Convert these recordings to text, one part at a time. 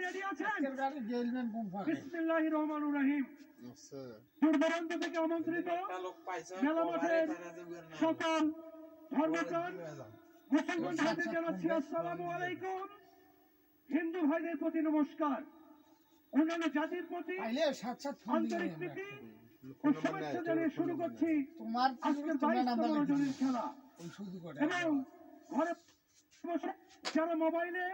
Ready আছেন? বিসমিল্লাহির রহমানির রহিম। দূর দূরান্ত থেকে আমন্ত্রিত মেলা মাঠের সকল ধর্মপ্রাণ মুসলমান ভাইদের জানাচ্ছি আসসালামু আলাইকুম। হিন্দু ভাইদের প্রতি নমস্কার, অন্যান্য জাতির প্রতি আন্তরিক প্রীতি ও শুভেচ্ছা জানিয়ে শুরু করছি আজকের 22তম রজনীর খেলা। এবং ঘরে বসে যারা মোবাইলে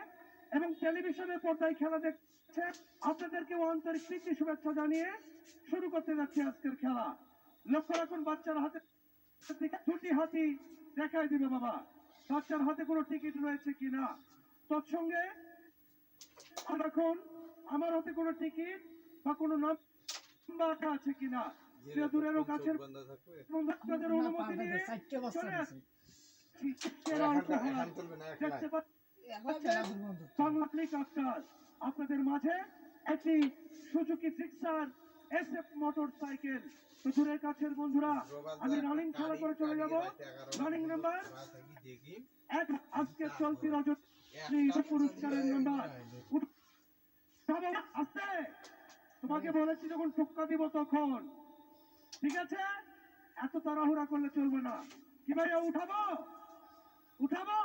এবং টেলিভিশনের পর্দায় খেলা দেখছে, আপনাদেরকেও আন্তরিক প্রীতি শুভেচ্ছা জানিয়ে শুরু করতে যাচ্ছি আজকের খেলা। লক্ষ্য রাখুন, বাচ্চার হাতে দুটি হাতি দেখাই দিবে বাবা, বাচ্চার হাতে কোনো টিকিট রয়েছে কিনা। তৎসঙ্গে এখন আমার হাতে কোনো টিকিট বা কোনো নাম্বার আছে কিনা, দূরেরও কাছের আপনাদের অনুমতি নিয়ে চলে আসছি। আপনাদের মাঝে একটি সুজুকি জিক্সার SF মোটরসাইকেল। তো দূরের কাছের বন্ধুরা, আমি রানিং খেলা করে চলে যাব। রানিং নাম্বার আজকে চলতি রজনী পুরস্কারের নাম্বার আসতে তোমাকে বলেছি যখন টুক্কা দিব তখন, ঠিক আছে? এত তাড়াহুড়া করলে চলবে না। কি ভাই, উঠাবো উঠাবো?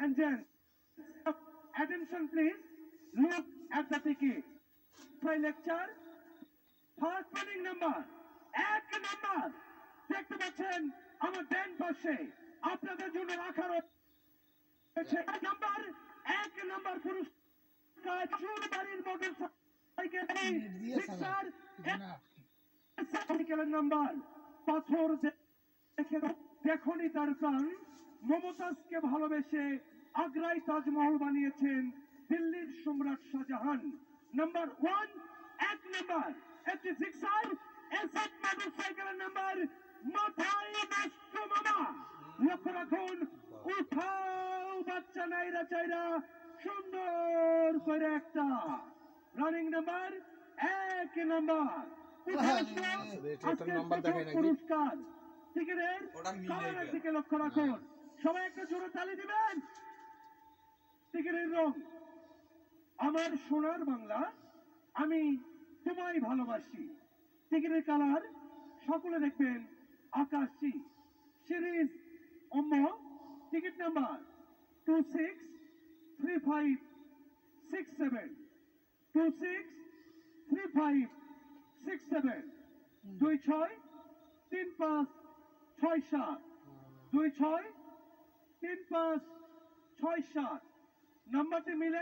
And then attention please, look at the ticket. My lecture first running number এক নাম্বার দেখতে পাচ্ছেন আমার ডান পাশে আপনাদের জন্য রাখা রয়েছে নাম্বার এক নাম্বার পুরস্কার চুরবাড়ির মোটরসাইকেলের নাম্বার পাথর দেখে দেখনি তার প্রাণ। মমতাজকে ভালোবেসে আগ্রায় তাজমহল বানিয়েছেন দিল্লির সম্রাট শাহজাহান। নাম্বার 1 এক নাম্বার একটি জিক্সার SF মোটরসাইকেলের নাম্বার মাথায় নষ্ট মামা। লক্ষ্য রাখুন, উঠাও বাচ্চা নাইরা চাইরা সুন্দর করে একটা রানিং নাম্বার এক নাম্বার পুরস্কার টিকিটের কালারের দিকে লক্ষ্য রাখুন। সবাই একটা জোরে তালি দিবেন। টিকিটের রং আমার সোনার বাংলা, আমি তোমায় ভালোবাসি। টিকিটের কালার সকলে দেখবেন আকাশী। সিরিজ অম্ম টিকিট নাম্বার 263567 263567 263567 263567 নাম্বারটি মিলে